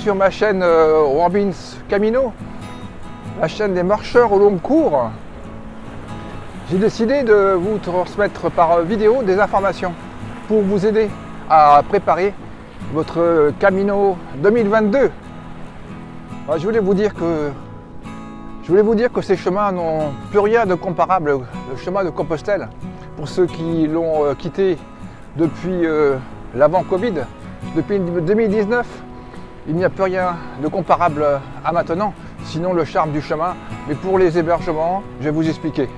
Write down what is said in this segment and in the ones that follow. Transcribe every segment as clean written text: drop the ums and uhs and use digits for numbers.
sur ma chaîne Robins Camino, la chaîne des marcheurs au long cours. J'ai décidé de vous transmettre par vidéo des informations pour vous aider à préparer votre Camino 2022. Alors, je voulais vous dire que ces chemins n'ont plus rien de comparable. Le chemin de Compostelle, pour ceux qui l'ont quitté depuis l'avant-Covid, depuis 2019, il n'y a plus rien de comparable à maintenant, sinon le charme du chemin. Mais pour les hébergements, je vais vous expliquer.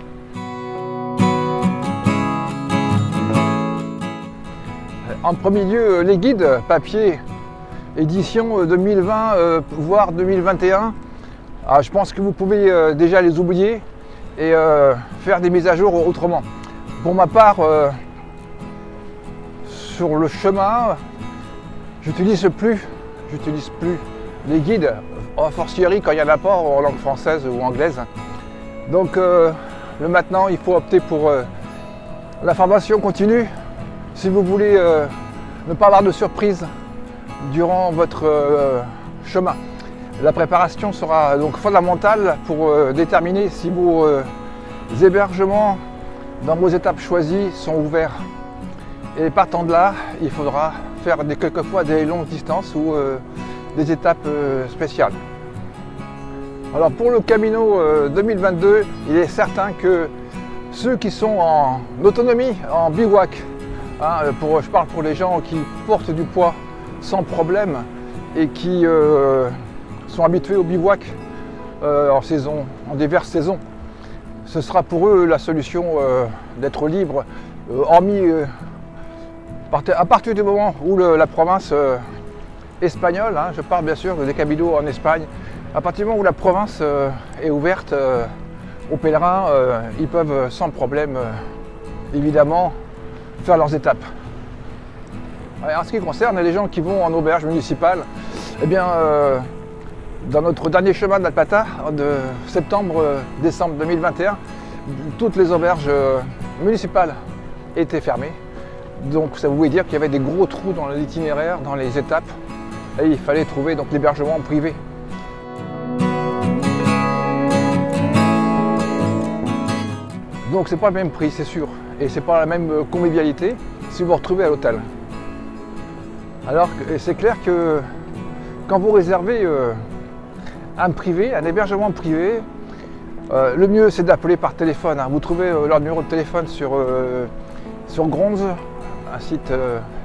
En premier lieu, les guides papier, édition 2020, voire 2021. Alors, je pense que vous pouvez déjà les oublier et faire des mises à jour autrement. Pour ma part, sur le chemin, j'utilise plus les guides, a fortiori quand il n'y en a pas en langue française ou anglaise. Donc maintenant, il faut opter pour la formation continue si vous voulez ne pas avoir de surprise durant votre chemin. La préparation sera donc fondamentale pour déterminer si vos hébergements dans vos étapes choisies sont ouverts. Et partant de là, il faudra faire quelquefois des longues distances ou des étapes spéciales. Alors pour le Camino 2022, il est certain que ceux qui sont en autonomie, en bivouac, je parle pour les gens qui portent du poids sans problème et qui sont habitués au bivouac en diverses saisons, ce sera pour eux la solution d'être libre, hormis à partir du moment où la province espagnole, je parle bien sûr des Caminos en Espagne, à partir du moment où la province est ouverte aux pèlerins, ils peuvent sans problème, évidemment, faire leurs étapes. En ce qui concerne les gens qui vont en auberge municipale, eh bien, dans notre dernier chemin de l'Alpata, de septembre-décembre 2021, toutes les auberges municipales étaient fermées. Donc ça voulait dire qu'il y avait des gros trous dans l'itinéraire, dans les étapes, et il fallait trouver donc l'hébergement privé. Donc c'est pas le même prix, c'est sûr, et c'est pas la même convivialité si vous vous retrouvez à l'hôtel. Alors c'est clair que quand vous réservez un hébergement privé, le mieux c'est d'appeler par téléphone. Vous trouvez leur numéro de téléphone sur Grounds, un site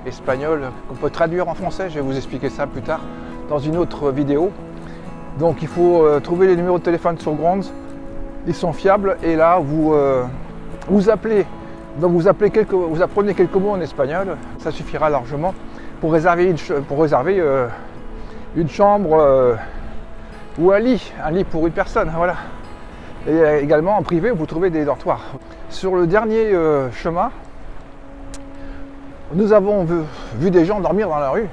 espagnol qu'on peut traduire en français. Je vais vous expliquer ça plus tard dans une autre vidéo. Donc il faut trouver les numéros de téléphone sur Grounds, ils sont fiables, et là vous appelez. Donc vous apprenez quelques mots en espagnol, ça suffira largement pour réserver une chambre ou un lit pour une personne, voilà. Et également en privé, vous trouvez des dortoirs. Sur le dernier chemin, nous avons vu des gens dormir dans la rue,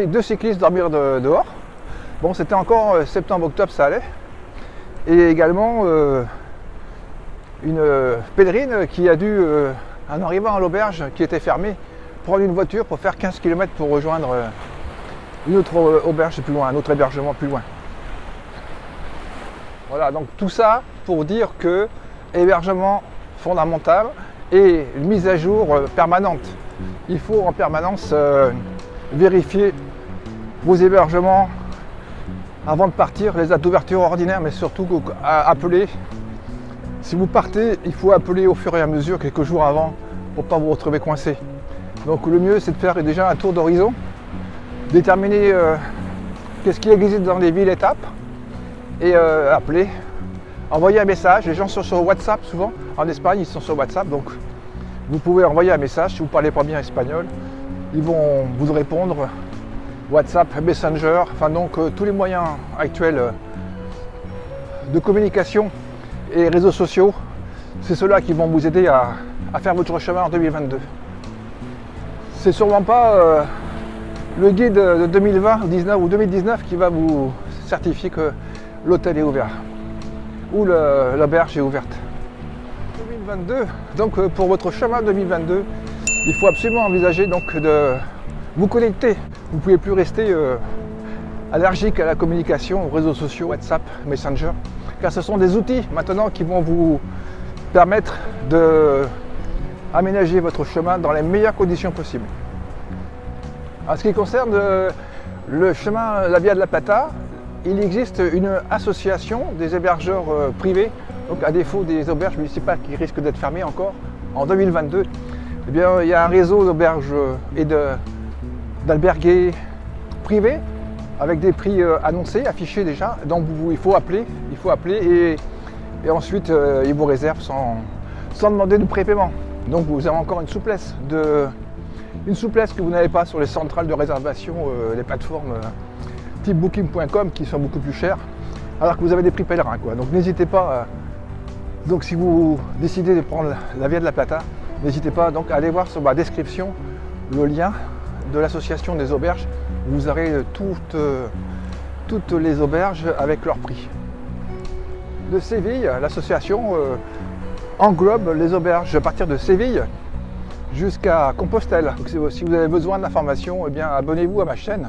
deux cyclistes dormir dehors. Bon, c'était encore septembre-octobre, ça allait. Et également une pèlerine qui a dû, en arrivant à l'auberge qui était fermée, prendre une voiture pour faire 15 km pour rejoindre une autre auberge plus loin, un autre hébergement plus loin. Voilà, donc tout ça pour dire que hébergement fondamental et une mise à jour permanente. Il faut en permanence vérifier vos hébergements avant de partir, les dates d'ouverture ordinaires, mais surtout appeler. Si vous partez, il faut appeler au fur et à mesure, quelques jours avant, pour ne pas vous retrouver coincé. Donc le mieux, c'est de faire déjà un tour d'horizon, déterminer qu'est-ce qui existe dans les villes étapes, et appeler, envoyer un message. Les gens sont sur WhatsApp souvent, en Espagne ils sont sur WhatsApp, donc vous pouvez envoyer un message. Si vous ne parlez pas bien espagnol, ils vont vous répondre. WhatsApp, Messenger, enfin donc tous les moyens actuels de communication et réseaux sociaux, c'est ceux-là qui vont vous aider à faire votre chemin en 2022. C'est sûrement pas le guide de 2020 ou 2019 qui va vous certifier que l'hôtel est ouvert ou l'auberge est ouverte. 2022, donc pour votre chemin 2022, il faut absolument envisager donc de vous connecter. Vous ne pouvez plus rester allergiques à la communication, aux réseaux sociaux, WhatsApp, Messenger, car ce sont des outils maintenant qui vont vous permettre de aménager votre chemin dans les meilleures conditions possibles. En ce qui concerne le chemin La Via de la Plata, il existe une association des hébergeurs privés, donc à défaut des auberges municipales qui risquent d'être fermées encore en 2022. Eh bien, il y a un réseau d'auberges et d'albergués privés avec des prix annoncés, affichés déjà. Donc il faut appeler et ensuite ils vous réservent sans demander de prépaiement. Donc vous avez encore une souplesse que vous n'avez pas sur les centrales de réservation, les plateformes type booking.com qui sont beaucoup plus chères, alors que vous avez des prix pèlerins, quoi. Donc n'hésitez pas, donc si vous décidez de prendre la Via de la Plata, n'hésitez pas donc à aller voir sur ma description le lien de l'association des auberges. Vous aurez toutes les auberges avec leur prix. De Séville, l'association englobe les auberges à partir de Séville jusqu'à Compostelle. Donc, si vous avez besoin d'informations, eh bien abonnez-vous à ma chaîne.